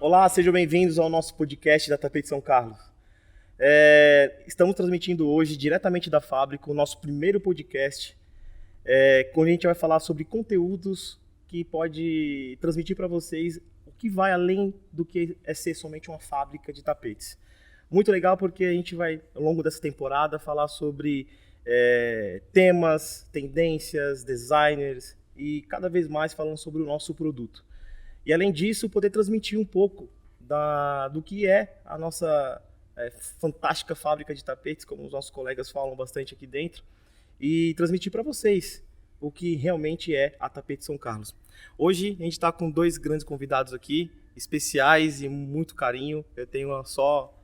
Olá, sejam bem-vindos ao nosso podcast da Tapete São Carlos. Estamos transmitindo hoje diretamente da fábrica o nosso primeiro podcast, onde a gente vai falar sobre conteúdos que pode transmitir para vocês o que vai além do que é ser somente uma fábrica de tapetes. Muito legal porque a gente vai, ao longo dessa temporada, falar sobre temas, tendências, designers e cada vez mais falando sobre o nosso produto. E além disso, poder transmitir um pouco do que é a nossa fantástica fábrica de tapetes, como os nossos colegas falam bastante aqui dentro, e transmitir para vocês o que realmente é a Tapete São Carlos. Hoje a gente está com dois grandes convidados aqui, especiais e muito carinho. Eu tenho só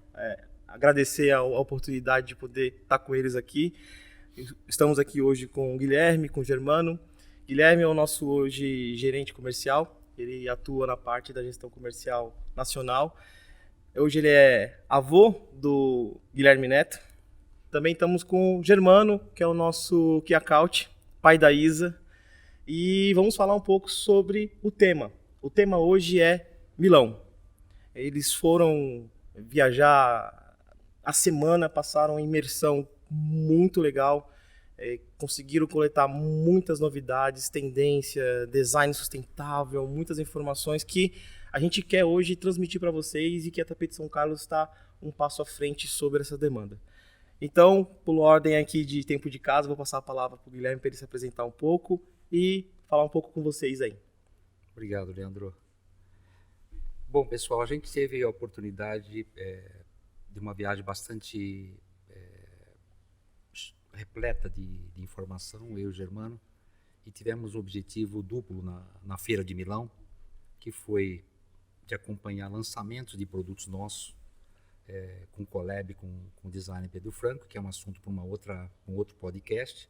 agradecer a oportunidade de poder estar com eles aqui. Estamos aqui hoje com o Guilherme, com o Germano. Guilherme é o nosso hoje gerente comercial. Ele atua na parte da gestão comercial nacional. Hoje ele é avô do Guilherme Neto. Também estamos com o Germano, que é o nosso Key Account, pai da Isa. E vamos falar um pouco sobre o tema. O tema hoje é Milão. Eles foram viajar a semana, passaram uma imersão muito legal. Conseguiram coletar muitas novidades, tendência, design sustentável, muitas informações que a gente quer hoje transmitir para vocês e que a Tapete São Carlos está um passo à frente sobre essa demanda. Então, por ordem aqui de tempo de casa, vou passar a palavra para o Guilherme para ele se apresentar um pouco e falar um pouco com vocês aí. Obrigado, Leandro. Bom, pessoal, a gente teve a oportunidade de uma viagem bastante repleta de informação, eu e o Germano, e tivemos o objetivo duplo na Feira de Milão, que foi de acompanhar lançamentos de produtos nossos, com collab com o designer Pedro Franco, que é um assunto para um outro podcast,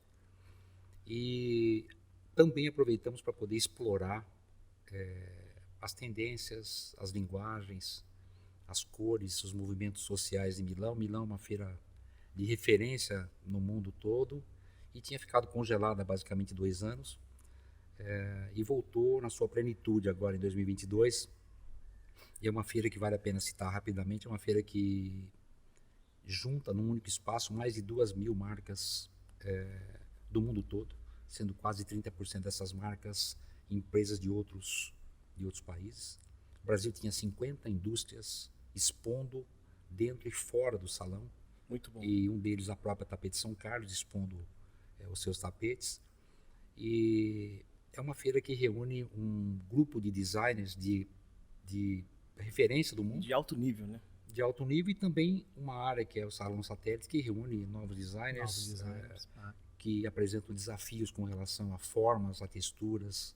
e também aproveitamos para poder explorar as tendências, as linguagens, as cores, os movimentos sociais de Milão. Milão é uma feira de referência no mundo todo e tinha ficado congelada há basicamente 2 anos e voltou na sua plenitude agora em 2022. E é uma feira que vale a pena citar rapidamente, é uma feira que junta num único espaço mais de 2.000 marcas do mundo todo, sendo quase 30% dessas marcas empresas de outros países. O Brasil tinha 50 indústrias expondo dentro e fora do salão. Muito bom. E um deles a própria Tapete São Carlos, expondo os seus tapetes. E é uma feira que reúne um grupo de designers de referência do mundo. De alto nível, né? De alto nível, e também uma área que é o Salão Satélite, que reúne novos designers. Que apresentam desafios com relação a formas, a texturas,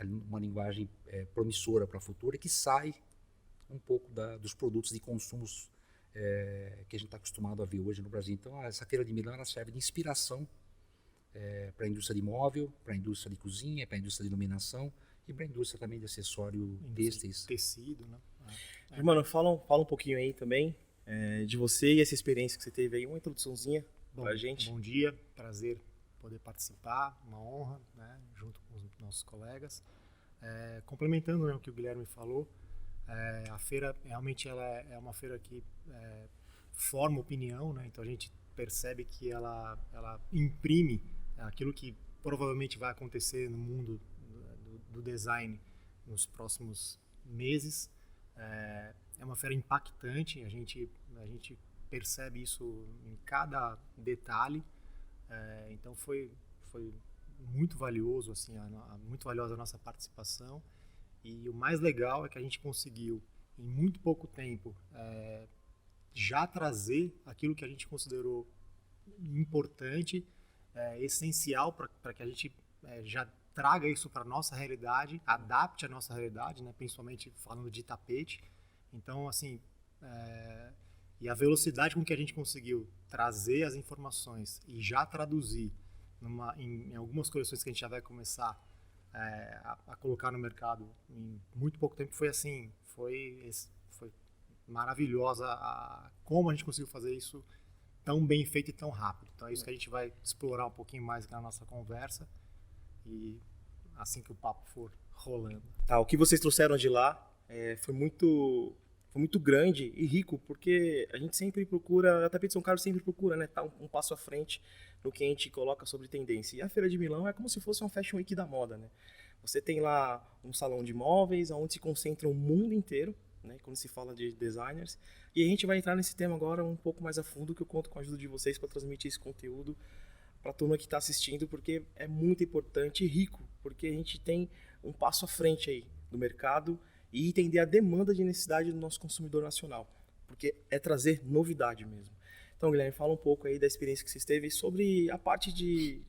uma linguagem promissora para a futura, que sai um pouco dos produtos de consumos que a gente está acostumado a ver hoje no Brasil. Então, essa feira de Milão ela serve de inspiração para a indústria de móvel, para a indústria de cozinha, para a indústria de iluminação e para a indústria também de acessório têxteis. Tecido, né? Irmão, fala um pouquinho aí também de você e essa experiência que você teve aí, uma introduçãozinha para a gente. Bom dia, prazer poder participar, uma honra, né, junto com os nossos colegas. Complementando, né, o que o Guilherme falou, a feira realmente ela é uma feira que forma opinião, né? Então a gente percebe que ela imprime aquilo que provavelmente vai acontecer no mundo do design nos próximos meses. É uma feira impactante, a gente percebe isso em cada detalhe. Então foi muito valioso, assim, muito valiosa a nossa participação. E o mais legal é que a gente conseguiu, em muito pouco tempo, já trazer aquilo que a gente considerou importante, essencial para que a gente já traga isso para a nossa realidade, adapte a nossa realidade, né, principalmente falando de tapete. Então, assim, e a velocidade com que a gente conseguiu trazer as informações e já traduzir em algumas coleções que a gente já vai começar a colocar no mercado em muito pouco tempo, foi assim, foi maravilhosa como a gente conseguiu fazer isso tão bem feito e tão rápido. Então é isso que a gente vai explorar um pouquinho mais na nossa conversa, e assim que o papo for rolando. Tá, o que vocês trouxeram de lá foi muito grande e rico, porque a gente sempre procura, a Tapete São Carlos sempre procura, né, tá um passo à frente no que a gente coloca sobre tendência. E a Feira de Milão é como se fosse uma Fashion Week da moda, né? Você tem lá um salão de móveis, onde se concentra o mundo inteiro, né, quando se fala de designers. E a gente vai entrar nesse tema agora um pouco mais a fundo, que eu conto com a ajuda de vocês para transmitir esse conteúdo para a turma que está assistindo, porque é muito importante e rico, porque a gente tem um passo à frente aí do mercado e entender a demanda de necessidade do nosso consumidor nacional, porque é trazer novidade mesmo. Então, Guilherme, fala um pouco aí da experiência que vocês teve sobre a parte de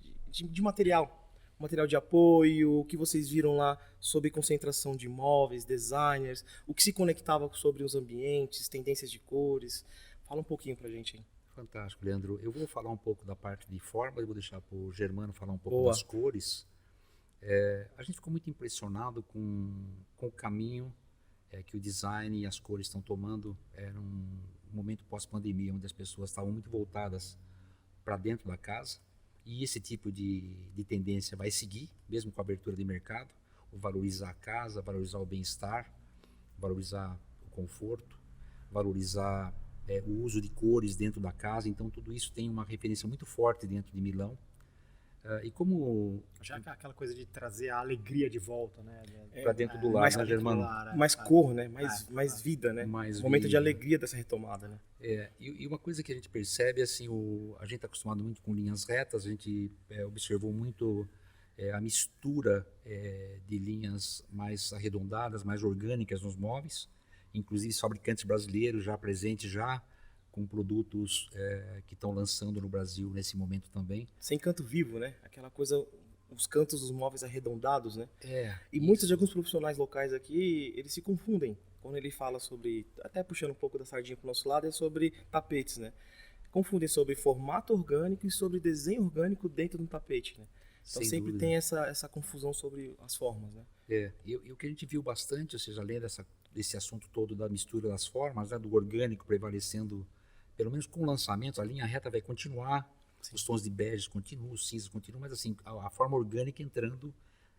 material de apoio, o que vocês viram lá sobre concentração de móveis, designers, o que se conectava sobre os ambientes, tendências de cores. Fala um pouquinho pra gente aí. Fantástico, Leandro. Eu vou falar um pouco da parte de forma, eu vou deixar para o Germano falar um pouco Boa. das cores. A gente ficou muito impressionado com o caminho que o design e as cores estão tomando num momento pós-pandemia, onde as pessoas estavam muito voltadas para dentro da casa. E esse tipo de tendência vai seguir, mesmo com a abertura de mercado, o valorizar a casa, valorizar o bem-estar, valorizar o conforto, valorizar o uso de cores dentro da casa. Então, tudo isso tem uma referência muito forte dentro de Milão. E como... Já aquela coisa de trazer a alegria de volta, né? Para dentro do lar, né, Germano? Mais cor, né? Mais vida, né? Mais momento vida. de alegria dessa retomada, né? E uma coisa que a gente percebe, assim, a gente está acostumado muito com linhas retas, a gente observou muito a mistura de linhas mais arredondadas, mais orgânicas nos móveis, inclusive fabricantes brasileiros já presentes já com produtos que estão lançando no Brasil nesse momento também. Sem canto vivo, né? Aquela coisa, os cantos dos móveis arredondados, né? E isso. muitos de alguns profissionais locais aqui, eles se confundem quando ele fala sobre, até puxando um pouco da sardinha para o nosso lado, é sobre tapetes, né? Confundem sobre formato orgânico e sobre desenho orgânico dentro de um tapete, né? Então Sem sempre dúvida. tem essa confusão sobre as formas, né? E o que a gente viu bastante, ou seja, além desse assunto todo da mistura das formas, né, do orgânico prevalecendo, pelo menos com o lançamento, a linha reta vai continuar, Sim. os tons de bege continuam, os cinzas continuam, mas assim, a forma orgânica entrando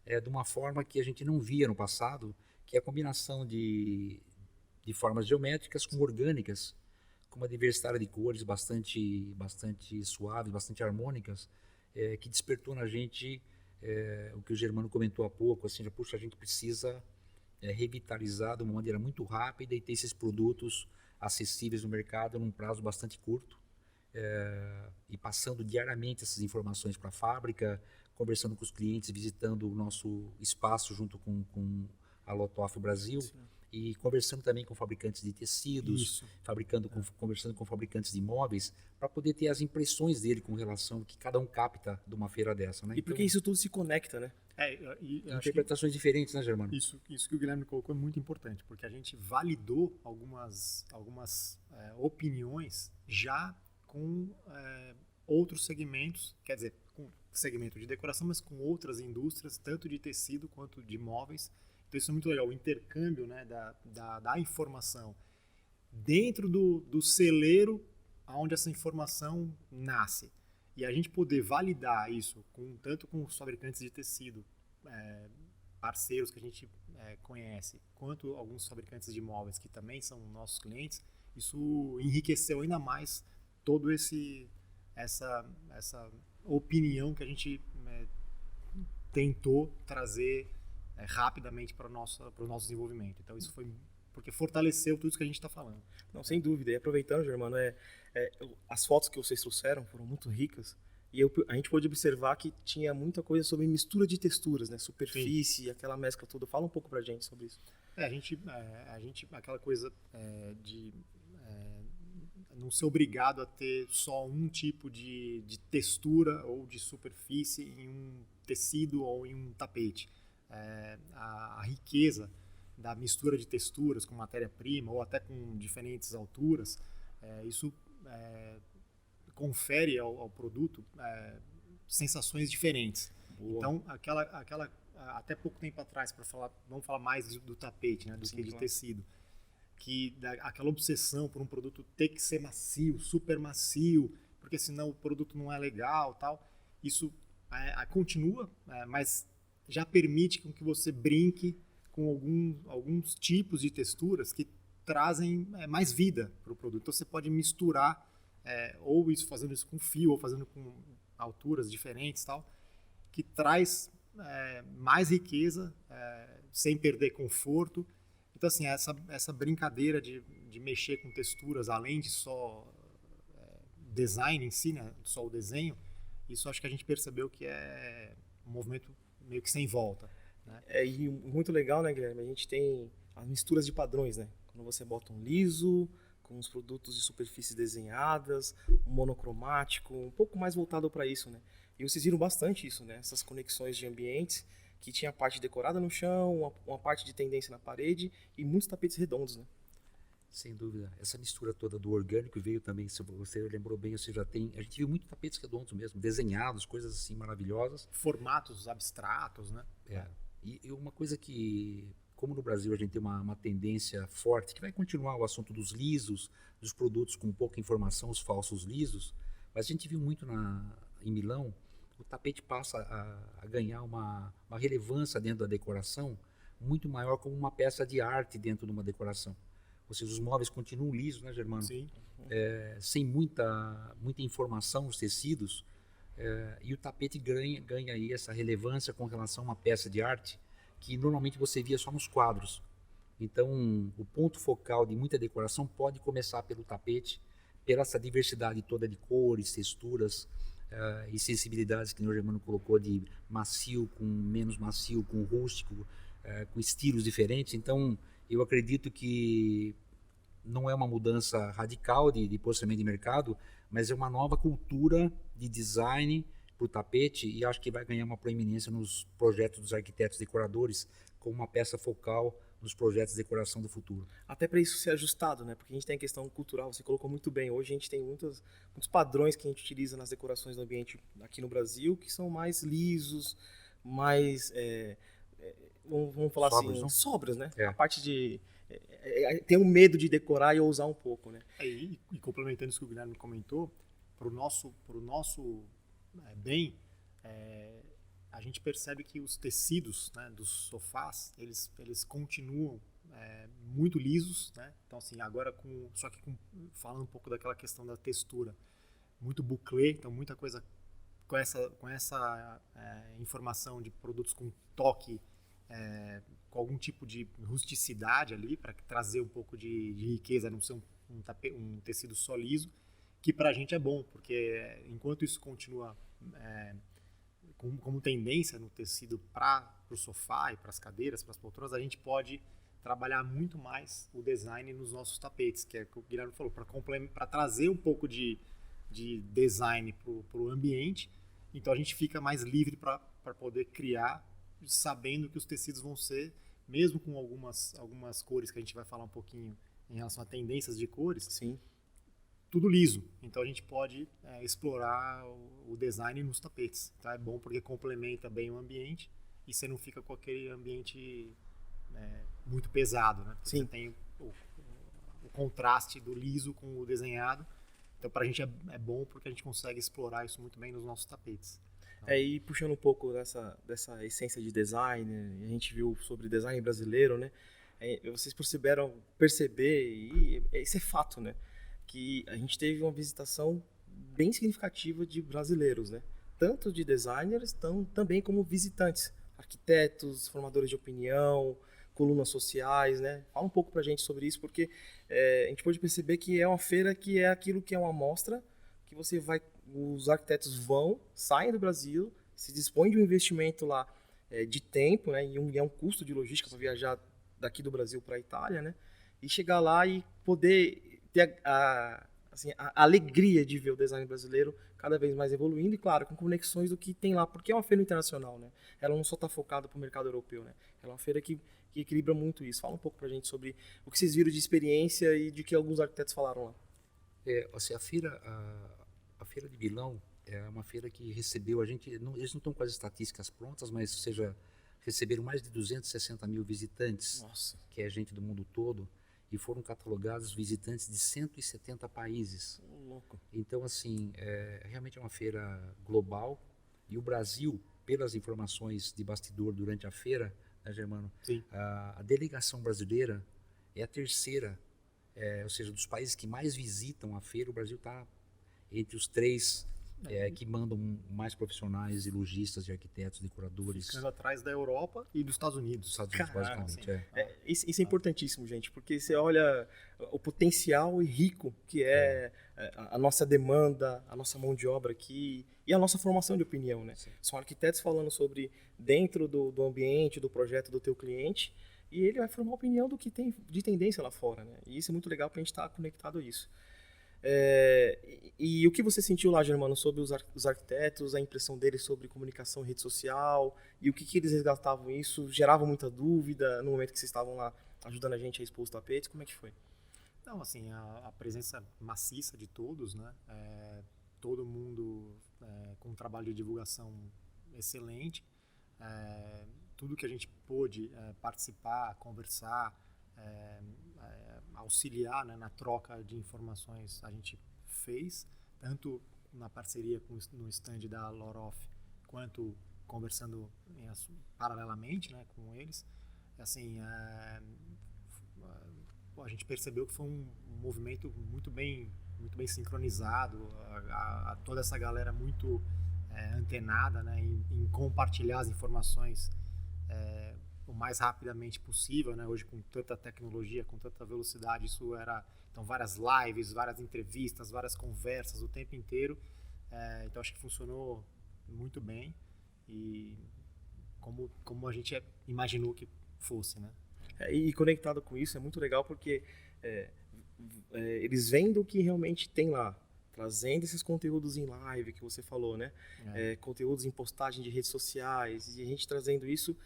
de uma forma que a gente não via no passado, que é a combinação de formas geométricas com orgânicas, com uma diversidade de cores bastante suaves, bastante harmônicas, que despertou na gente o que o Germano comentou há pouco, assim, puxa, a gente precisa revitalizar de uma maneira muito rápida e ter esses produtos acessíveis no mercado num prazo bastante curto, e passando diariamente essas informações para a fábrica, conversando com os clientes, visitando o nosso espaço junto com a Lotoff Brasil. Sim. E conversando também com fabricantes de tecidos, conversando com fabricantes de móveis, para poder ter as impressões dele com relação ao que cada um capta de uma feira dessa, né? E porque isso tudo se conecta, né? Interpretações diferentes, né, Germano? Isso que o Guilherme colocou é muito importante, porque a gente validou algumas opiniões já com outros segmentos, quer dizer, com segmento de decoração, mas com outras indústrias, tanto de tecido quanto de móveis. Então isso é muito legal, o intercâmbio, né, da informação dentro do celeiro onde essa informação nasce. E a gente poder validar isso tanto com os fabricantes de tecido, parceiros que a gente conhece, quanto alguns fabricantes de móveis que também são nossos clientes, isso enriqueceu ainda mais todo essa opinião que a gente tentou trazer rapidamente para o nosso desenvolvimento. Então isso foi porque fortaleceu tudo isso que a gente está falando. Não, sem dúvida. E aproveitando, Germano, as fotos que vocês trouxeram foram muito ricas e a gente pôde observar que tinha muita coisa sobre mistura de texturas, né? Superfície, sim, aquela mescla toda. Fala um pouco pra gente sobre isso. A gente aquela coisa de não ser obrigado a ter só um tipo de textura ou de superfície em um tecido ou em um tapete. A riqueza da mistura de texturas com matéria-prima ou até com diferentes alturas, isso confere ao produto sensações diferentes. Boa. Então, aquela até pouco tempo atrás, vamos falar mais do tapete, né, do Sim, que de tecido, que aquela obsessão por um produto ter que ser macio, super macio, porque senão o produto não é legal, tal. Isso continua, mas já permite com que você brinque com alguns tipos de texturas que trazem mais vida para o produto. Então você pode misturar, ou isso fazendo isso com fio, ou fazendo com alturas diferentes, tal, que traz mais riqueza, sem perder conforto. Então assim, essa brincadeira de mexer com texturas, além de só design em si, né, só o desenho, isso acho que a gente percebeu que é um movimento meio que sem volta, né? E muito legal, né, Guilherme? A gente tem as misturas de padrões, né? Quando você bota um liso, com os produtos de superfícies desenhadas, um monocromático, um pouco mais voltado para isso, né? E vocês viram bastante isso, né? Essas conexões de ambientes, que tinha a parte decorada no chão, uma parte de tendência na parede e muitos tapetes redondos, né? Sem dúvida. Essa mistura toda do orgânico veio também, se você lembrou bem, você já tem... A gente viu muito tapetes redondos mesmo, desenhados, coisas assim maravilhosas. Formatos abstratos, né? E uma coisa que, como no Brasil a gente tem uma tendência forte, que vai continuar o assunto dos lisos, dos produtos com pouca informação, os falsos lisos, mas a gente viu muito em Milão, o tapete passa a ganhar uma relevância dentro da decoração muito maior como uma peça de arte dentro de uma decoração. Ou seja, os móveis continuam lisos, né, Germano? Sim. Sem muita informação nos tecidos, e o tapete ganha aí essa relevância com relação a uma peça de arte que normalmente você via só nos quadros. Então, o ponto focal de muita decoração pode começar pelo tapete, pela essa diversidade toda de cores, texturas e sensibilidades que o Germano colocou, de macio com menos macio, com rústico, com estilos diferentes. Então, eu acredito que não é uma mudança radical de posicionamento de mercado, mas é uma nova cultura de design para o tapete, e acho que vai ganhar uma proeminência nos projetos dos arquitetos decoradores como uma peça focal nos projetos de decoração do futuro. Até para isso ser ajustado, né? Porque a gente tem a questão cultural, você colocou muito bem. Hoje a gente tem muitos padrões que a gente utiliza nas decorações do ambiente aqui no Brasil, que são mais lisos, mais... vamos falar Sóbrios, assim, não? sobras, né? É. A parte de ter um medo de decorar e ousar um pouco, né? E complementando isso que o Guilherme comentou, para o nosso bem, a gente percebe que os tecidos, né, dos sofás, eles continuam muito lisos, né? Então assim, agora falando um pouco daquela questão da textura, muito bouclé, então muita coisa com essa informação de produtos com toque, com algum tipo de rusticidade ali, para trazer um pouco de riqueza, não ser um tecido só liso, que para a gente é bom, porque enquanto isso continua como tendência no tecido para o sofá e para as cadeiras, para as poltronas, a gente pode trabalhar muito mais o design nos nossos tapetes, que é o que o Guilherme falou, para trazer um pouco de design para o ambiente. Então a gente fica mais livre para poder criar, sabendo que os tecidos vão ser, mesmo com algumas cores que a gente vai falar um pouquinho em relação a tendências de cores, Sim. tudo liso. Então a gente pode explorar o design nos tapetes. Tá? É bom porque complementa bem o ambiente e você não fica com aquele ambiente muito pesado, né? Sim. Você tem o contraste do liso com o desenhado. Então para a gente é bom porque a gente consegue explorar isso muito bem nos nossos tapetes. E puxando um pouco dessa essência de design, né? A gente viu sobre design brasileiro, né? Vocês perceber, e isso é fato, né? Que a gente teve uma visitação bem significativa de brasileiros, né? Tanto de designers, também como visitantes, arquitetos, formadores de opinião, colunas sociais, né? Fala um pouco pra gente sobre isso, porque a gente pode perceber que é uma feira que é aquilo que é uma amostra, que os arquitetos saem do Brasil, se dispõem de um investimento lá de tempo, né? E é um custo de logística para viajar daqui do Brasil para a Itália, né? E chegar lá e poder ter a alegria de ver o design brasileiro cada vez mais evoluindo e, claro, com conexões do que tem lá, porque é uma feira internacional, né? Ela não só está focada para o mercado europeu, né? Ela é uma feira que equilibra muito isso. Fala um pouco para a gente sobre o que vocês viram de experiência e de que alguns arquitetos falaram lá. Assim, a feira de Milão é uma feira que recebeu, eles não estão com as estatísticas prontas, mas receberam mais de 260 mil visitantes. Nossa. Que é gente do mundo todo, e foram catalogados visitantes de 170 países. Louco. Então, assim, realmente é uma feira global, e o Brasil, pelas informações de bastidor durante a feira, né, Germano? Sim. A delegação brasileira é a terceira, ou seja, dos países que mais visitam a feira, o Brasil está entre os três que mandam mais profissionais e lojistas, e arquitetos, decoradores. Ficando atrás da Europa e dos Estados Unidos. Dos Estados Unidos, Caraca, basicamente. Isso é importantíssimo, gente, porque você olha o potencial e rico que é a nossa demanda, a nossa mão de obra aqui e a nossa formação de opinião, né? Sim. São arquitetos falando sobre dentro do ambiente, do projeto do teu cliente, e ele vai formar opinião do que tem de tendência lá fora, né? E isso é muito legal para a gente estar conectado a isso. E o que você sentiu lá, Germano, sobre os arquitetos, a impressão deles sobre comunicação em rede social, e o que eles resgatavam isso? Gerava muita dúvida no momento que vocês estavam lá ajudando a gente a expor os tapetes? Como é que foi? Não, assim, a presença maciça de todos, né? Todo mundo com um trabalho de divulgação excelente. Tudo que a gente pôde participar, conversar, auxiliar, né, na troca de informações a gente fez, tanto na parceria no stand da Loroff, quanto conversando paralelamente, né, com eles. Assim, a gente percebeu que foi um movimento muito bem sincronizado, toda essa galera muito antenada, né, em compartilhar as informações o mais rapidamente possível, né? Hoje com tanta tecnologia, com tanta velocidade, então várias lives, várias entrevistas, várias conversas o tempo inteiro. Então acho que funcionou muito bem e como a gente imaginou que fosse, né? E conectado com isso é muito legal porque eles vendo o que realmente tem lá, trazendo esses conteúdos em live que você falou, né? Conteúdos em postagem de redes sociais, e a gente trazendo isso,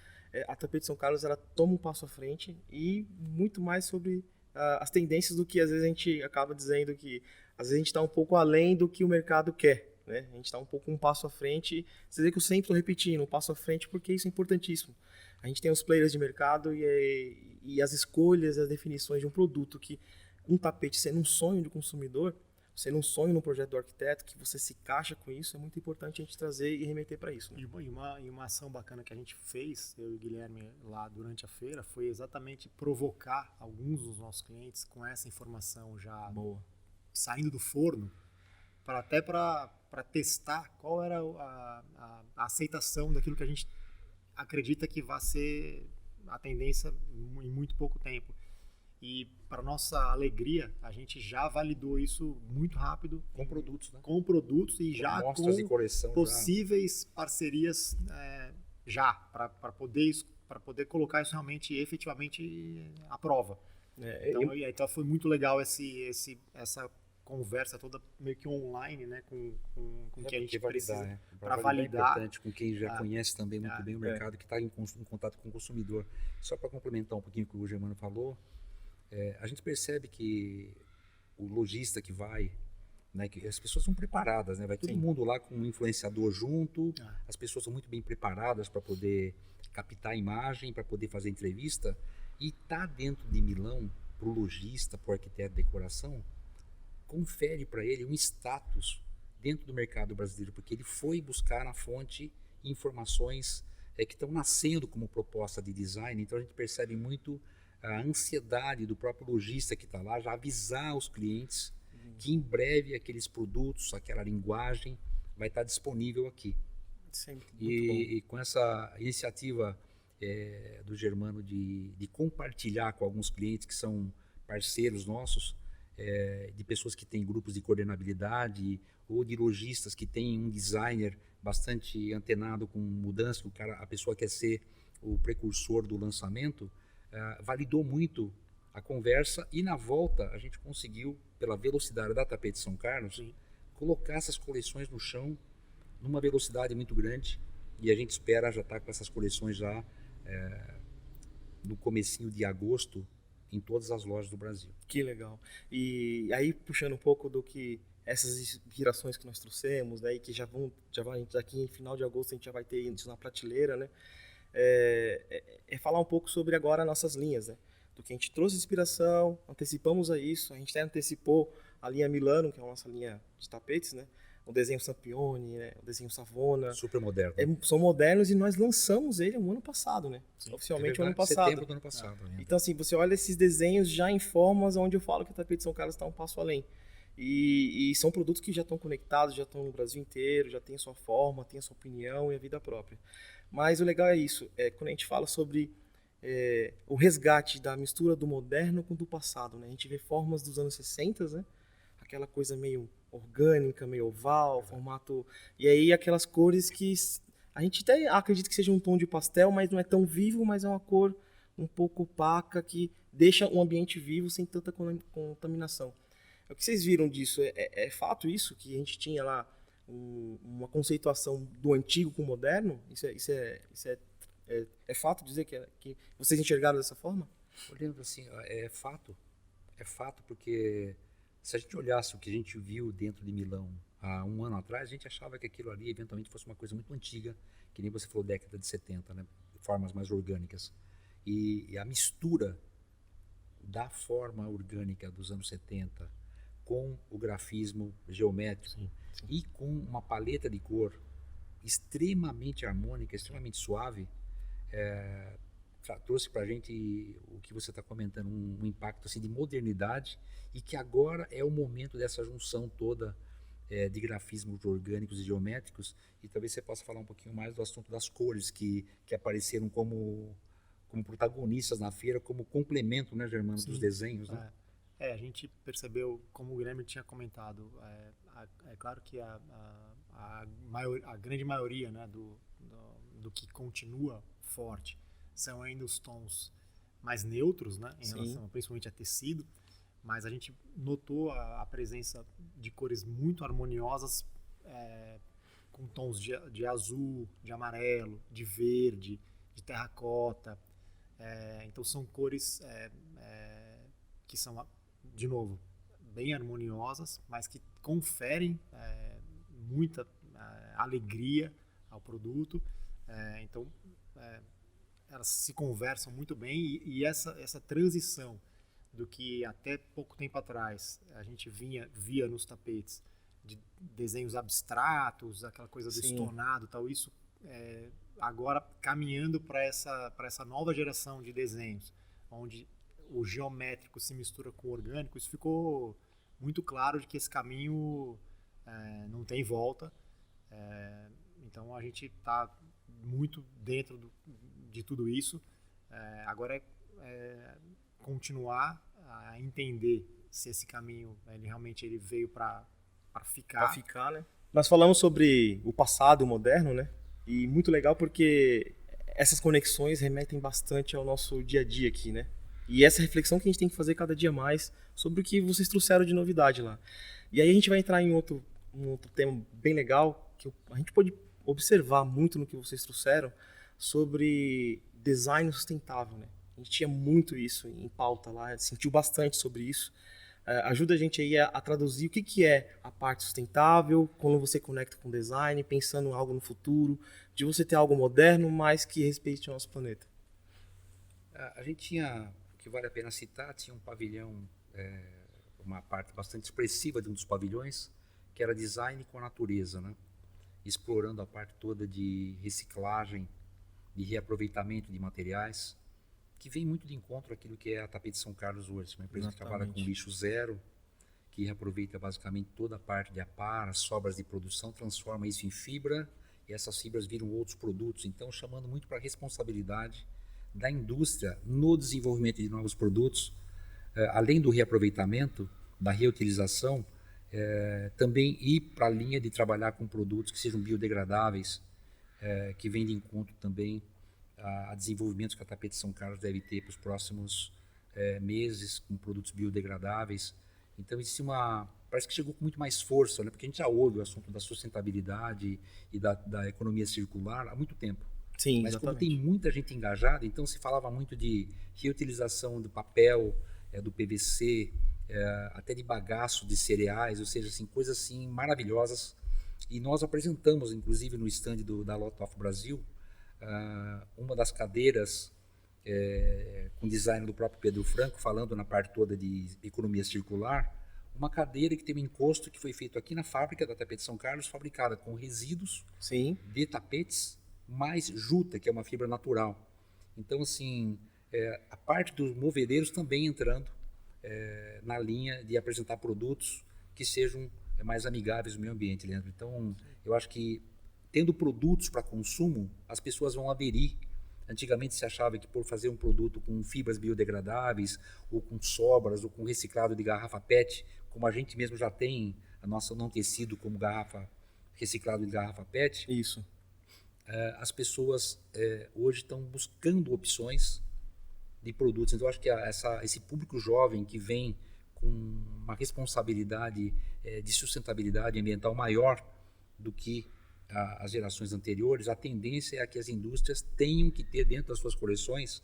a Tapete São Carlos ela toma um passo à frente e muito mais sobre as tendências do que às vezes a gente acaba dizendo que às vezes a gente está um pouco além do que o mercado quer, né? A gente está um passo à frente. Você vê que eu sempre estou repetindo, um passo à frente, porque isso é importantíssimo. A gente tem os players de mercado e as escolhas, as definições de um produto que um tapete sendo um sonho do consumidor, sendo um sonho no projeto do arquiteto, que você se encaixa com isso, é muito importante a gente trazer e remeter para isso, né? E uma ação bacana que a gente fez, eu e o Guilherme, lá durante a feira, foi exatamente provocar alguns dos nossos clientes com essa informação já saindo do forno, para testar qual era a aceitação daquilo que a gente acredita que vai ser a tendência em muito pouco tempo. E, para nossa alegria, a gente já validou isso muito rápido. Com produtos, né? Com produtos e já mostras com de coleção, possíveis parcerias para poder colocar isso realmente, efetivamente, à prova. Então foi muito legal essa conversa toda meio que online, né, com quem a gente precisa para validar. É importante, com quem já conhece também muito bem o mercado, que está em contato com o consumidor. Só para complementar um pouquinho o que o Germano falou, a gente percebe que o lojista que vai, né, que as pessoas são preparadas, né, vai todo mundo lá com um influenciador junto, as pessoas são muito bem preparadas para poder captar a imagem, para poder fazer entrevista, e tá dentro de Milão, para o lojista, para o arquiteto de decoração, confere para ele um status dentro do mercado brasileiro, porque ele foi buscar na fonte informações que estão nascendo como proposta de design. Então a gente percebe muito a ansiedade do próprio lojista que está lá, já avisar os clientes que em breve aqueles produtos, aquela linguagem vai estar disponível aqui. E com essa iniciativa do Germano de compartilhar com alguns clientes que são parceiros nossos, de pessoas que têm grupos de coordenabilidade ou de lojistas que têm um designer bastante antenado com mudança, a pessoa quer ser o precursor do lançamento, validou muito a conversa, e na volta a gente conseguiu, pela velocidade da Tapete São Carlos, colocar essas coleções no chão numa velocidade muito grande, e a gente espera já estar com essas coleções já no comecinho de agosto em todas as lojas do Brasil. Que legal. E aí, puxando um pouco do que essas inspirações que nós trouxemos, né, e que já vai daqui em final de agosto a gente já vai ter isso na prateleira, né, falar um pouco sobre agora nossas linhas, né, do que a gente trouxe inspiração, antecipamos a isso, a gente até antecipou a linha Milano, que é a nossa linha de tapetes, né, o desenho Sampione, né? O desenho Savona. Super moderno. São modernos e nós lançamos ele no ano passado, né? Sim, oficialmente É no ano verdade, passado. setembro do ano passado. Ainda. Então, assim, você olha esses desenhos já em formas onde eu falo que a Tapete São Carlos está um passo além. E são produtos que já estão conectados, já estão no Brasil inteiro, já tem a sua forma, tem a sua opinião e a vida própria. Mas o legal é isso, quando a gente fala sobre o resgate da mistura do moderno com do passado, né? A gente vê formas dos anos 60, né? Aquela coisa meio orgânica, meio oval, formato... E aí aquelas cores que a gente até acredita que seja um tom de pastel, mas não é tão vivo, mas é uma cor um pouco opaca que deixa um ambiente vivo sem tanta contaminação. O que vocês viram disso? É fato isso? Que a gente tinha lá uma conceituação do antigo com o moderno? Isso é fato dizer que vocês enxergaram dessa forma? Olhando assim, é fato porque se a gente olhasse o que a gente viu dentro de Milão há um ano atrás, a gente achava que aquilo ali eventualmente fosse uma coisa muito antiga, que nem você falou, década de 70, né? Formas mais orgânicas. E a mistura da forma orgânica dos anos 70 com o grafismo geométrico sim. E com uma paleta de cor extremamente harmônica, extremamente suave, trouxe para a gente o que você está comentando, um impacto assim, de modernidade, e que agora é o momento dessa junção toda de grafismos orgânicos e geométricos, e talvez você possa falar um pouquinho mais do assunto das cores que apareceram como protagonistas na feira, como complemento, né, Germano, dos desenhos, né? A gente percebeu, como o Guilherme tinha comentado, é claro que a grande maioria, né, do que continua forte são ainda os tons mais neutros, né, em relação principalmente a tecido, mas a gente notou a presença de cores muito harmoniosas, com tons de azul, de amarelo, de verde, de terracota. Então são cores que são, de novo, bem harmoniosas, mas que conferem muita alegria ao produto. Então elas se conversam muito bem, e essa transição do que até pouco tempo atrás a gente via nos tapetes de desenhos abstratos, aquela coisa do estonado, tal, isso agora caminhando para essa nova geração de desenhos, onde o geométrico se mistura com o orgânico. Isso ficou muito claro de que esse caminho não tem volta. Então a gente está muito dentro de tudo isso. Agora é continuar a entender se esse caminho realmente ele veio para ficar. Para ficar, né? Nós falamos sobre o passado e o moderno, né? E muito legal porque essas conexões remetem bastante ao nosso dia a dia aqui, né? E essa reflexão que a gente tem que fazer cada dia mais sobre o que vocês trouxeram de novidade lá. E aí a gente vai entrar em um outro tema bem legal, que a gente pode observar muito no que vocês trouxeram, sobre design sustentável, né? A gente tinha muito isso em pauta lá, sentiu bastante sobre isso. Ajuda a gente aí a traduzir o que é a parte sustentável, quando você conecta com design, pensando em algo no futuro, de você ter algo moderno, mas que respeite o nosso planeta. A gente tinha, que vale a pena citar, tinha um pavilhão, uma parte bastante expressiva de um dos pavilhões, que era design com a natureza, né? Explorando a parte toda de reciclagem, de reaproveitamento de materiais, que vem muito de encontro àquilo que é a Tapete São Carlos hoje, uma empresa que trabalha com lixo zero, que reaproveita basicamente toda a parte de apar, as sobras de produção, transforma isso em fibra, e essas fibras viram outros produtos, então chamando muito para a responsabilidade da indústria no desenvolvimento de novos produtos, além do reaproveitamento, da reutilização, também ir para a linha de trabalhar com produtos que sejam biodegradáveis, que vem de encontro também a desenvolvimentos que a Tapete São Carlos deve ter para os próximos meses, com produtos biodegradáveis. Então existe parece que chegou com muito mais força, né? Porque a gente já ouve o assunto da sustentabilidade e da economia circular há muito tempo. Sim, mas exatamente. como tem muita gente engajada, então se falava muito de reutilização do papel, do PVC, até de bagaço de cereais, ou seja, assim, coisas assim maravilhosas. E nós apresentamos, inclusive no stand da Lot of Brasil, uma das cadeiras com design do próprio Pedro Franco, falando na parte toda de economia circular, uma cadeira que tem um encosto que foi feito aqui na fábrica da Tapete São Carlos, fabricada com resíduos Sim. de tapetes, mais juta, que é uma fibra natural. Então, assim, a parte dos movedeiros também entrando na linha de apresentar produtos que sejam mais amigáveis ao meio ambiente, Leandro. Então, eu acho que tendo produtos para consumo, as pessoas vão aderir. Antigamente se achava que por fazer um produto com fibras biodegradáveis, ou com sobras, ou com reciclado de garrafa PET, como a gente mesmo já tem a nossa não tecido como garrafa reciclado de garrafa PET, Isso. as pessoas hoje estão buscando opções de produtos. Então, eu acho que esse público jovem que vem com uma responsabilidade de sustentabilidade ambiental maior do que as gerações anteriores, a tendência é que as indústrias tenham que ter dentro das suas coleções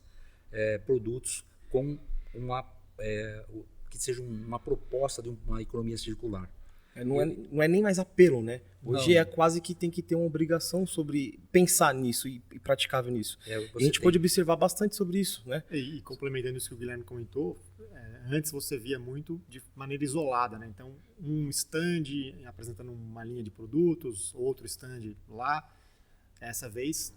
produtos com que seja uma proposta de uma economia circular. Não é nem mais apelo, né? Hoje Não. é quase que tem que ter uma obrigação sobre pensar nisso e praticável nisso. E a gente pode observar bastante sobre isso, né? E complementando isso que o Guilherme comentou, antes você via muito de maneira isolada, né? Então, um stand apresentando uma linha de produtos, outro stand lá. Essa vez,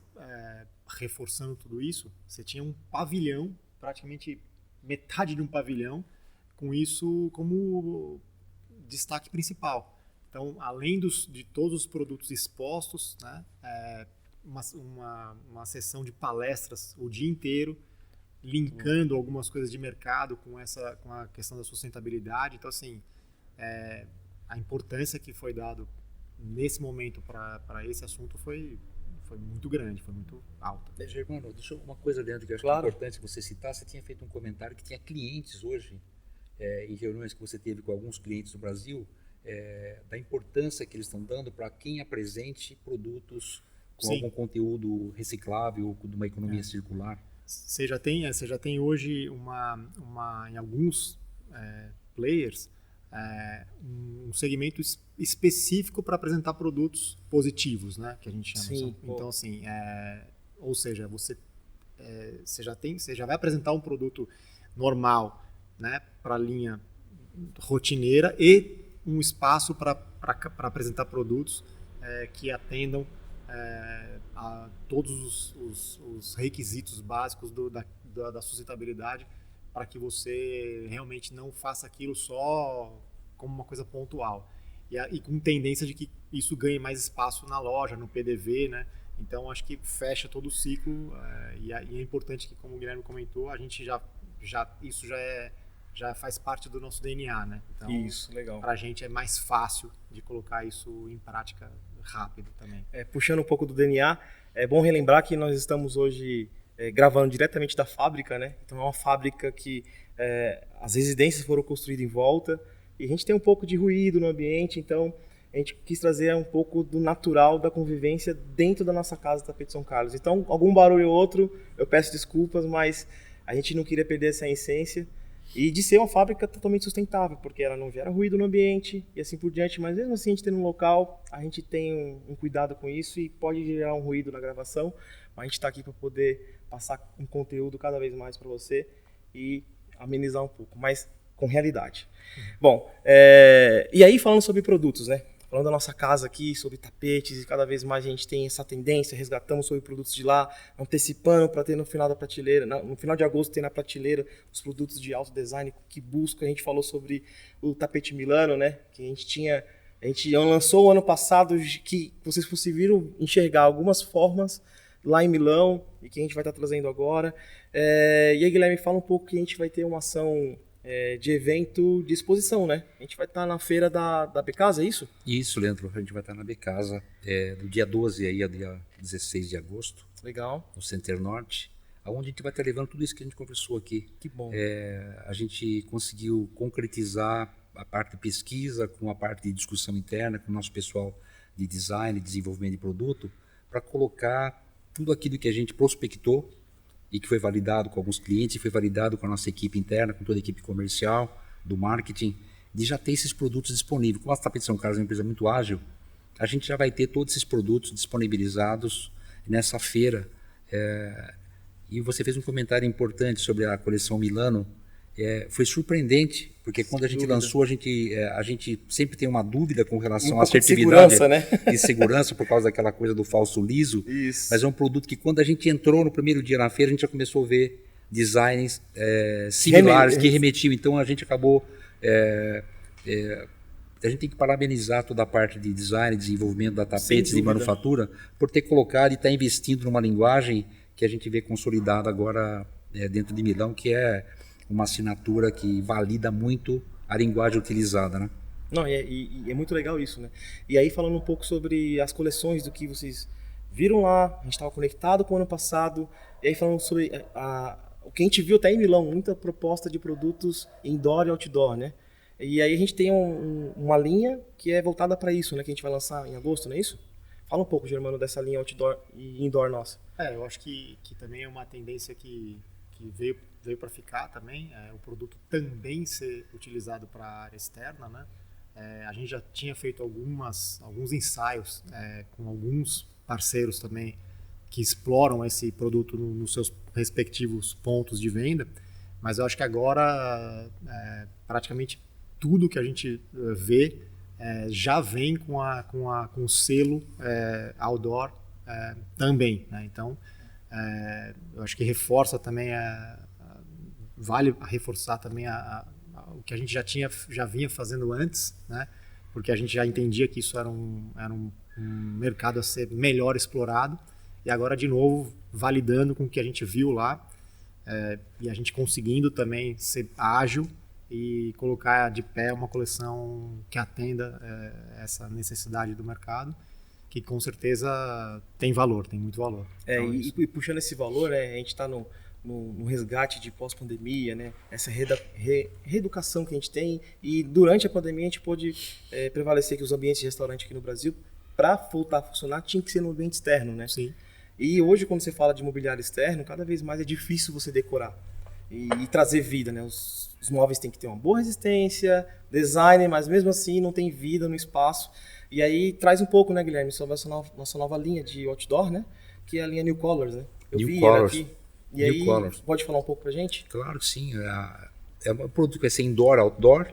reforçando tudo isso, você tinha um pavilhão, praticamente metade de um pavilhão, com isso como destaque principal. Então, além de todos os produtos expostos, né, uma sessão de palestras o dia inteiro, linkando algumas coisas de mercado com a questão da sustentabilidade. Então, assim, a importância que foi dado nesse momento para esse assunto foi muito grande, foi muito alta. Germano, deixa uma coisa dentro que eu acho Claro. que é importante você citar. Você tinha feito um comentário que tinha clientes hoje, em reuniões que você teve com alguns clientes do Brasil, da importância que eles estão dando para quem apresente produtos com Sim. algum conteúdo reciclável ou de uma economia circular. Você já tem hoje em alguns players um segmento específico para apresentar produtos positivos, né, que a gente chama. Sim, então, assim, ou seja, você já vai apresentar um produto normal, né, para a linha rotineira e um espaço para apresentar produtos que atendam a todos os requisitos básicos da sustentabilidade, para que você realmente não faça aquilo só como uma coisa pontual. E com tendência de que isso ganhe mais espaço na loja, no PDV, né? Então, acho que fecha todo o ciclo e é importante que, como o Guilherme comentou, a gente isso já faz parte do nosso DNA, né? Então, Isso, legal. para a gente é mais fácil de colocar isso em prática rápido também. Puxando um pouco do DNA, é bom relembrar que nós estamos hoje gravando diretamente da fábrica, né? Então é uma fábrica que as residências foram construídas em volta e a gente tem um pouco de ruído no ambiente, então a gente quis trazer um pouco do natural da convivência dentro da nossa casa Tapete São Carlos. Então, algum barulho ou outro, eu peço desculpas, mas a gente não queria perder essa essência e de ser uma fábrica totalmente sustentável, porque ela não gera ruído no ambiente e assim por diante, mas mesmo assim a gente tem um local, a gente tem um cuidado com isso e pode gerar um ruído na gravação, mas a gente está aqui para poder passar um conteúdo cada vez mais para você e amenizar um pouco, mas com realidade. Bom, e aí falando sobre produtos, né? Falando da nossa casa aqui, sobre tapetes, e cada vez mais a gente tem essa tendência, resgatamos sobre produtos de lá, antecipando para ter no final da prateleira, no final de agosto ter na prateleira os produtos de alto design que busca. A gente falou sobre o tapete Milano, né? Que a gente lançou o ano passado, que vocês conseguiram enxergar algumas formas lá em Milão e que a gente vai estar trazendo agora. E aí, Guilherme, fala um pouco que a gente vai ter uma ação de evento de exposição, né? A gente vai estar na feira da Becasa, é isso? Isso, Leandro. A gente vai estar na Becasa do dia 12 aí ao dia 16 de agosto. Legal. No Center Norte, onde a gente vai estar levando tudo isso que a gente conversou aqui. Que bom. A gente conseguiu concretizar a parte de pesquisa com a parte de discussão interna com o nosso pessoal de design, desenvolvimento de produto, para colocar tudo aquilo que a gente prospectou e que foi validado com alguns clientes, e foi validado com a nossa equipe interna, com toda a equipe comercial, do marketing, de já ter esses produtos disponíveis. Como a Tapete São Carlos é uma empresa muito ágil, a gente já vai ter todos esses produtos disponibilizados nessa feira. E você fez um comentário importante sobre a coleção Milano, foi surpreendente, porque quando a gente lançou, a gente sempre tem uma dúvida com relação à assertividade e segurança por causa daquela coisa do falso liso. Isso. Mas é um produto que quando a gente entrou no primeiro dia na feira, a gente já começou a ver designs similares que remetiam. Então a gente acabou... a gente tem que parabenizar toda a parte de design, desenvolvimento da tapetes e manufatura por ter colocado e estar investindo numa linguagem que a gente vê consolidada agora dentro de Milão, que é uma assinatura que valida muito a linguagem utilizada, né? Não, e é muito legal isso, né? E aí falando um pouco sobre as coleções do que vocês viram lá, a gente estava conectado com o ano passado, e aí falando sobre o que a gente viu até em Milão, muita proposta de produtos indoor e outdoor, né? E aí a gente tem uma linha que é voltada para isso, né? Que a gente vai lançar em agosto, não é isso? Fala um pouco, Germano, dessa linha outdoor e indoor nossa. Eu acho que também é uma tendência que veio para ficar também, o produto também ser utilizado para a área externa, né? A gente já tinha feito alguns ensaios com alguns parceiros também que exploram esse produto nos seus respectivos pontos de venda, mas eu acho que agora praticamente tudo que a gente vê já vem com o selo outdoor também, né? Então eu acho que reforça também vale reforçar também o que a gente já vinha fazendo antes, né? Porque a gente já entendia que isso era um mercado a ser melhor explorado, e agora de novo validando com o que a gente viu lá, e a gente conseguindo também ser ágil e colocar de pé uma coleção que atenda essa necessidade do mercado, que com certeza tem valor, tem muito valor. Então, e puxando esse valor, né, a gente está no resgate de pós-pandemia, né, essa reeducação que a gente tem, e durante a pandemia a gente pôde prevalecer que os ambientes de restaurante aqui no Brasil, para voltar a funcionar, tinha que ser no ambiente externo, né? Sim. E hoje, quando você fala de mobiliário externo, cada vez mais é difícil você decorar e trazer vida, né? Os móveis têm que ter uma boa resistência, design, mas mesmo assim não tem vida no espaço. E aí traz um pouco, né, Guilherme, sobre essa nossa nova linha de outdoor, né? Que é a linha New Colors, né? Eu vi ela aqui. E aí, pode falar um pouco pra gente? Claro que sim. É um produto que vai ser indoor, outdoor,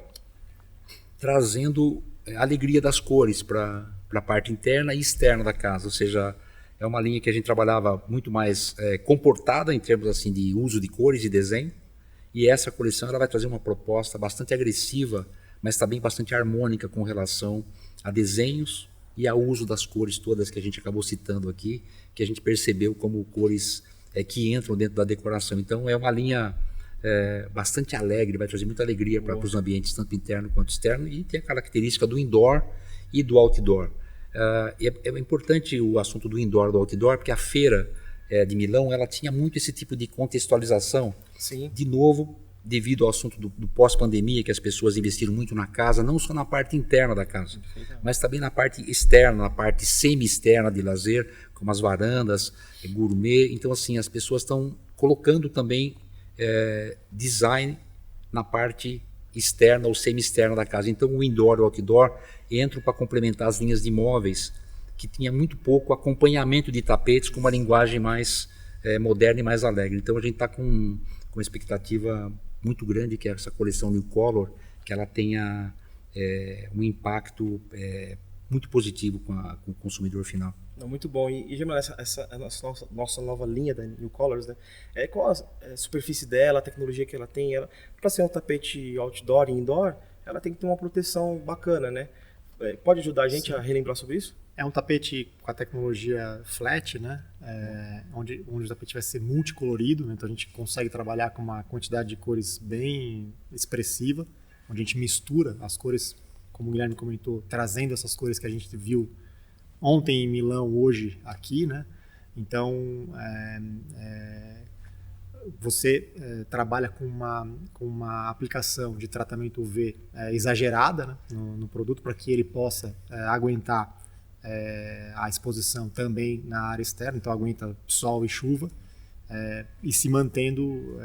trazendo a alegria das cores para a parte interna e externa da casa. Ou seja, é uma linha que a gente trabalhava muito mais comportada em termos assim de uso de cores e desenho. E essa coleção ela vai trazer uma proposta bastante agressiva, mas também bastante harmônica com relação a desenhos e ao uso das cores todas que a gente acabou citando aqui, que a gente percebeu como cores que entram dentro da decoração. Então é uma linha bastante alegre, vai trazer muita alegria para os ambientes, tanto interno quanto externo, e tem a característica do indoor e do outdoor. É importante o assunto do indoor e do outdoor, porque a feira de Milão ela tinha muito esse tipo de contextualização. Sim. De novo, devido ao assunto do pós-pandemia, que as pessoas investiram muito na casa, não só na parte interna da casa, mas também na parte externa, na parte semi-externa de lazer, como as varandas, gourmet. Então, assim, as pessoas estão colocando também design na parte externa ou semi-externa da casa. Então, o indoor e o outdoor entram para complementar as linhas de móveis, que tinha muito pouco acompanhamento de tapetes com uma linguagem mais moderna e mais alegre. Então, a gente está com uma expectativa muito grande que essa coleção New Color, que ela tenha um impacto muito positivo com o consumidor final. Não, muito bom. E Gemma, essa nossa nova linha da New Colors, né? Qual a superfície dela, a tecnologia que ela tem? Para ser um tapete outdoor e indoor, ela tem que ter uma proteção bacana, né? Pode ajudar a gente Sim. a relembrar sobre isso? É um tapete com a tecnologia flat, né? Onde o tapete vai ser multicolorido, né? Então a gente consegue trabalhar com uma quantidade de cores bem expressiva, onde a gente mistura as cores, como o Guilherme comentou, trazendo essas cores que a gente viu ontem em Milão, hoje aqui, né? Então você trabalha com uma aplicação de tratamento UV exagerada, né? no produto, para que ele possa aguentar a exposição também na área externa, então aguenta sol e chuva, e se mantendo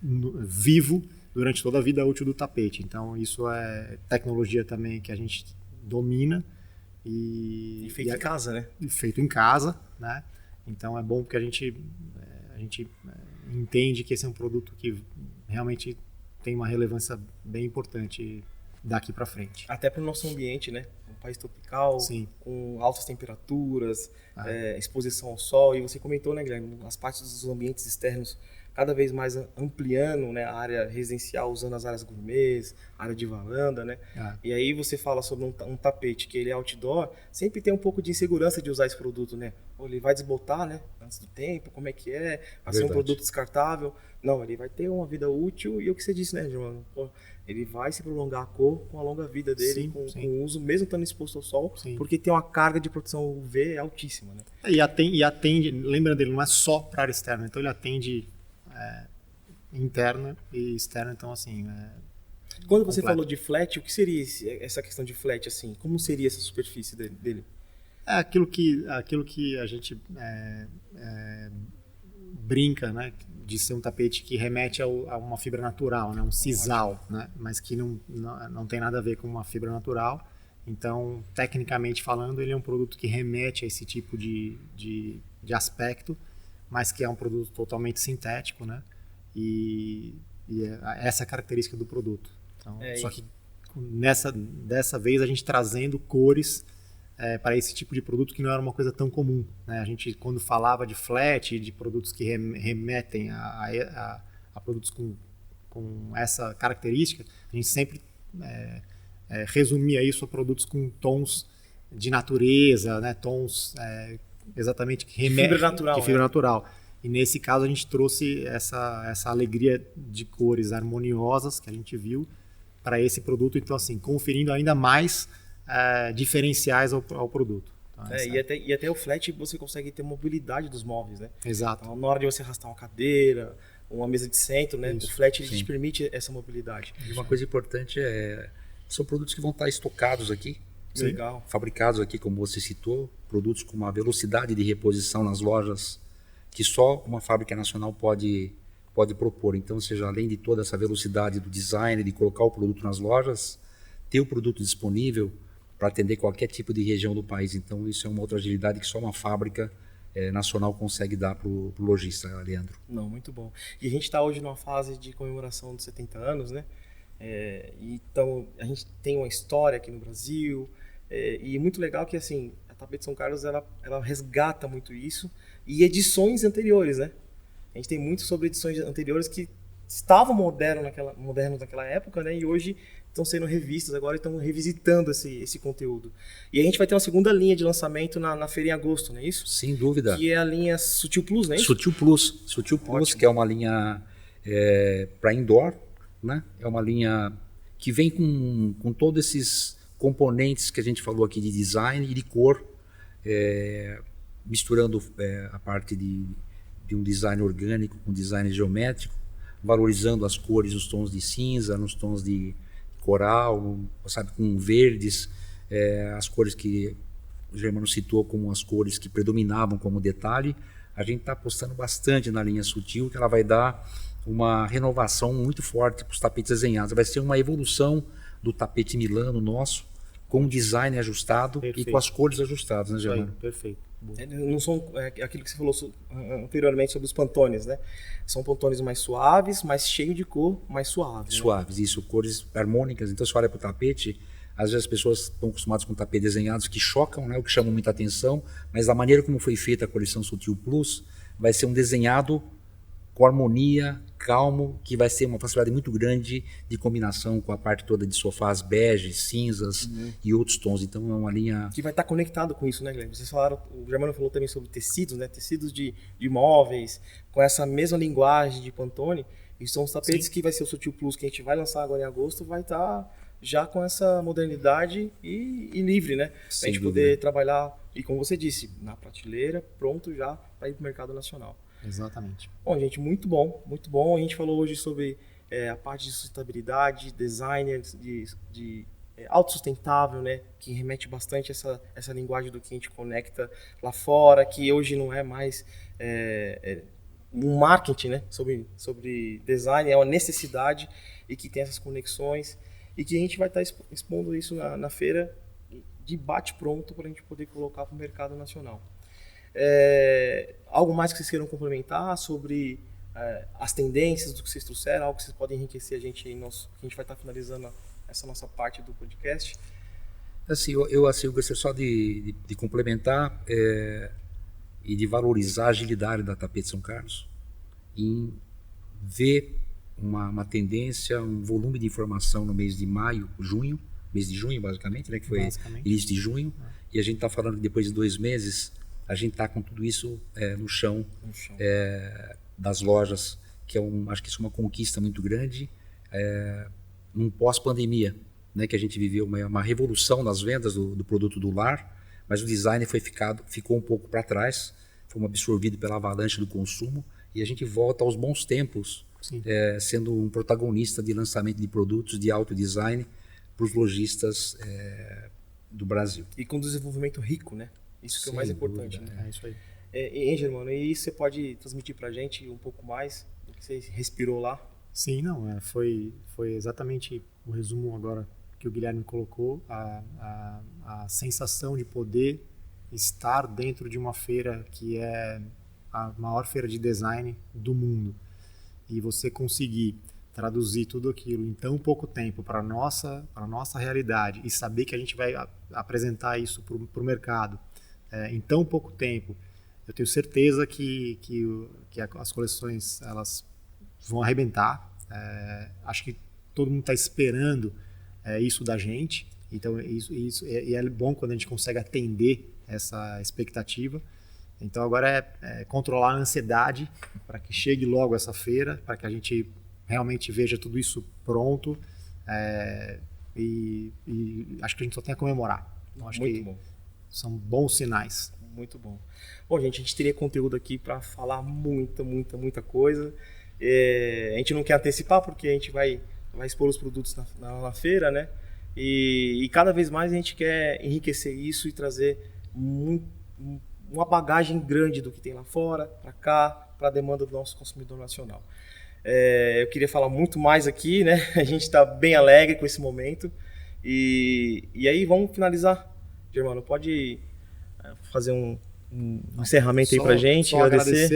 vivo durante toda a vida útil do tapete. Então isso é tecnologia também que a gente domina e feito em casa, né? Feito em casa, né? Então é bom porque a gente entende que esse é um produto que realmente tem uma relevância bem importante daqui para frente. Até para o nosso ambiente, né? Um país tropical, Sim. com altas temperaturas, exposição ao sol. E você comentou, né, Guilherme, as partes dos ambientes externos cada vez mais ampliando, né, a área residencial, usando as áreas gourmets, área de varanda, né? E aí você fala sobre um tapete que ele é outdoor, sempre tem um pouco de insegurança de usar esse produto, né? Ou ele vai desbotar, né, antes do tempo, como é que é? Vai ser um produto descartável? Não, ele vai ter uma vida útil e o que você disse, né, João? Ele vai se prolongar a cor com a longa vida dele, com o uso, mesmo estando exposto ao sol, porque tem uma carga de proteção UV altíssima, né? E atende, lembrando dele, não é só para área externa, então ele atende interna e externa, então assim... Quando você falou de flat, o que seria essa questão de flat, assim? Como seria essa superfície dele? É aquilo que a gente brinca, né, de ser um tapete que remete a uma fibra natural, né, um sisal, né, mas que não tem nada a ver com uma fibra natural. Então, tecnicamente falando, ele é um produto que remete a esse tipo de aspecto, mas que é um produto totalmente sintético, né, e essa é a característica do produto. Então, só que dessa vez a gente trazendo cores para esse tipo de produto que não era uma coisa tão comum, né? A gente, quando falava de flat, de produtos que remetem a produtos com essa característica, a gente sempre resumia isso a produtos com tons de natureza, né? Tons exatamente que remetem de fibra natural. E nesse caso a gente trouxe essa alegria de cores harmoniosas que a gente viu para esse produto, então assim, conferindo ainda mais diferenciais ao produto. Então, e até o flat você consegue ter mobilidade dos móveis, né? Exato. Então, na hora de você arrastar uma cadeira, uma mesa de centro, né? Isso. O flat te permite essa mobilidade. E uma coisa importante são produtos que vão estar estocados aqui. Legal. Fabricados aqui, como você citou, produtos com uma velocidade de reposição nas lojas que só uma fábrica nacional pode propor. Então, ou seja, além de toda essa velocidade do design, de colocar o produto nas lojas, ter o produto disponível para atender qualquer tipo de região do país. Então, isso é uma outra agilidade que só uma fábrica nacional consegue dar para o lojista, Leandro. Não, muito bom. E a gente está hoje numa fase de comemoração dos 70 anos, né? Então, a gente tem uma história aqui no Brasil, e é muito legal que, assim, a Tapete São Carlos, ela resgata muito isso, e edições anteriores, né? A gente tem muito sobre edições anteriores que estavam modernos naquela época, né? E hoje estão sendo revistas agora e estão revisitando esse conteúdo. E a gente vai ter uma segunda linha de lançamento na feira em agosto, não é isso? Sem dúvida. Que é a linha Sutil Plus, não é isso? Sutil Plus, que é uma linha para indoor, né? É uma linha que vem com todos esses componentes que a gente falou aqui de design e de cor, misturando a parte de um design orgânico com design geométrico, valorizando as cores, os tons de cinza, nos tons de coral, sabe, com verdes, as cores que o Germano citou como as cores que predominavam como detalhe. A gente está apostando bastante na linha Sutil, que ela vai dar uma renovação muito forte para os tapetes desenhados. Vai ser uma evolução do tapete Milano nosso, com o design ajustado. Perfeito. E com as cores ajustadas, né, Germano? Perfeito. Não são aquilo que você falou anteriormente sobre os pantones, né? São pantones mais suaves, mais cheios de cor, mais suaves. Suaves, né? Isso, cores harmônicas. Então, se você olha para o tapete, às vezes as pessoas estão acostumadas com tapete desenhados que chocam, né? O que chama muita atenção, mas a maneira como foi feita a coleção Sutil Plus vai ser um desenhado com harmonia, calmo, que vai ser uma facilidade muito grande de combinação com a parte toda de sofás bege, cinzas e outros tons. Então é uma linha... Que vai estar conectado com isso, né, Guilherme? Vocês falaram, o Germano falou também sobre tecidos, né? Tecidos de móveis, com essa mesma linguagem de Pantone. E são os tapetes que vai ser o Sutil Plus, que a gente vai lançar agora em agosto, vai estar já com essa modernidade e livre, né? Para a gente poder trabalhar, e como você disse, na prateleira, pronto já para ir para o mercado nacional. Exatamente. Bom, gente, muito bom, muito bom. A gente falou hoje sobre a parte de sustentabilidade, design de autossustentável, né? Que remete bastante a essa linguagem do que a gente conecta lá fora, que hoje não é mais um marketing, né? Sobre design, é uma necessidade e que tem essas conexões e que a gente vai estar expondo isso na feira de bate-pronto para a gente poder colocar para o mercado nacional. Algo mais que vocês queiram complementar sobre as tendências do que vocês trouxeram, algo que vocês podem enriquecer a gente aí, a gente vai estar finalizando essa nossa parte do podcast. Assim, eu gostaria só de complementar e de valorizar a agilidade da Tapete São Carlos em ver uma tendência, um volume de informação no mês de maio, mês de junho basicamente, né, que foi início de junho, e a gente está falando que depois de 2 meses a gente está com tudo isso no chão. Das lojas, que acho que isso é uma conquista muito grande, num pós-pandemia, né, que a gente viveu uma revolução nas vendas do produto do lar, mas o design ficou um pouco para trás, fomos absorvidos pela avalanche do consumo, e a gente volta aos bons tempos, sendo um protagonista de lançamento de produtos de alto design para os lojistas do Brasil. E com desenvolvimento rico, né? Isso que é o mais importante. Dúvida, né? É isso aí. E Germano, e você pode transmitir para a gente um pouco mais do que você respirou lá? Sim, não, foi exatamente o resumo agora que o Guilherme colocou, a sensação de poder estar dentro de uma feira que é a maior feira de design do mundo, e você conseguir traduzir tudo aquilo em tão pouco tempo para a nossa realidade e saber que a gente vai apresentar isso para o mercado em tão pouco tempo. Eu tenho certeza que as coleções elas vão arrebentar. Acho que todo mundo está esperando isso da gente. Então e é bom quando a gente consegue atender essa expectativa. Então agora é controlar a ansiedade para que chegue logo essa feira, para que a gente realmente veja tudo isso pronto. E acho que a gente só tem a comemorar. Então, acho que bom. São bons sinais. Muito bom. Bom, gente, a gente teria conteúdo aqui para falar muita coisa. A gente não quer antecipar porque a gente vai expor os produtos na feira, né? E cada vez mais a gente quer enriquecer isso e trazer uma bagagem grande do que tem lá fora, para cá, para a demanda do nosso consumidor nacional. Eu queria falar muito mais aqui, né? A gente está bem alegre com esse momento. E aí, vamos finalizar. Germano, pode fazer um encerramento aí pra gente? Só agradecer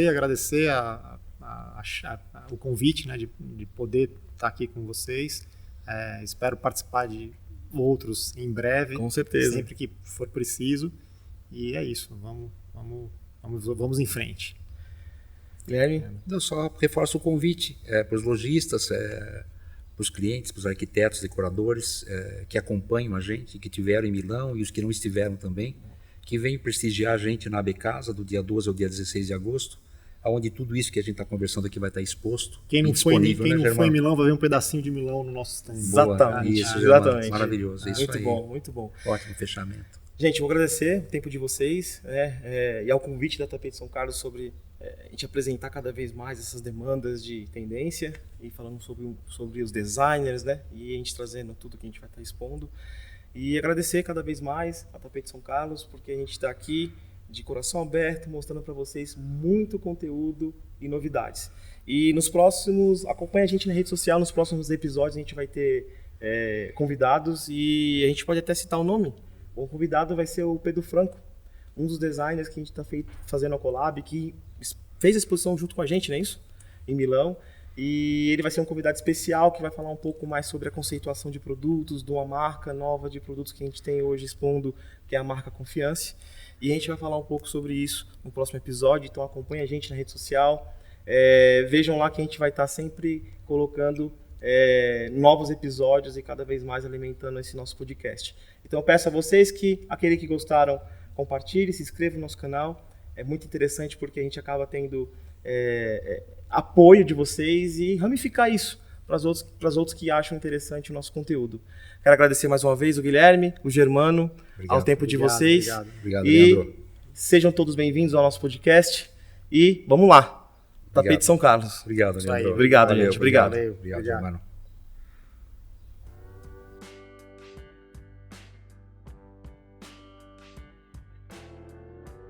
o convite, né, de poder estar aqui com vocês. Espero participar de outros em breve. Com certeza. Sempre que for preciso. E é isso. Vamos em frente. Guilherme? Eu só reforço o convite para os lojistas, para os clientes, para os arquitetos, decoradores que acompanham a gente, que estiveram em Milão e os que não estiveram também, que venham prestigiar a gente na AB Casa do dia 12 ao dia 16 de agosto, onde tudo isso que a gente está conversando aqui vai estar exposto. Quem não foi em Milão vai ver um pedacinho de Milão no nosso stand. Exatamente. Isso, exatamente. Maravilhoso. Isso muito aí. bom, muito bom. Ótimo fechamento. Gente, vou agradecer o tempo de vocês, e ao convite da Tapete São Carlos sobre a gente apresentar cada vez mais essas demandas de tendência e falando sobre os designers, né? E a gente trazendo tudo que a gente vai estar expondo. E agradecer cada vez mais a Tapete São Carlos, porque a gente está aqui de coração aberto, mostrando para vocês muito conteúdo e novidades. E nos próximos, acompanhe a gente na rede social, nos próximos episódios a gente vai ter convidados e a gente pode até citar o nome. O convidado vai ser o Pedro Franco, um dos designers que a gente está fazendo a collab, que fez a exposição junto com a gente, não é isso? Em Milão. E ele vai ser um convidado especial que vai falar um pouco mais sobre a conceituação de produtos, de uma marca nova de produtos que a gente tem hoje expondo, que é a marca Confiance. E a gente vai falar um pouco sobre isso no próximo episódio, então acompanhe a gente na rede social. Vejam lá que a gente vai estar sempre colocando novos episódios e cada vez mais alimentando esse nosso podcast. Então eu peço a vocês que, aquele que gostaram, compartilhe, se inscreva no nosso canal. É muito interessante porque a gente acaba tendo apoio de vocês e ramificar isso para os outros que acham interessante o nosso conteúdo. Quero agradecer mais uma vez o Guilherme, o Germano, ao tempo de vocês. Obrigado, e Leandro. sejam todos bem-vindos ao nosso podcast. E vamos lá, Tapete São Carlos. Obrigado, Leandro. Obrigado, Valeu, gente. Obrigado. Obrigado, mano.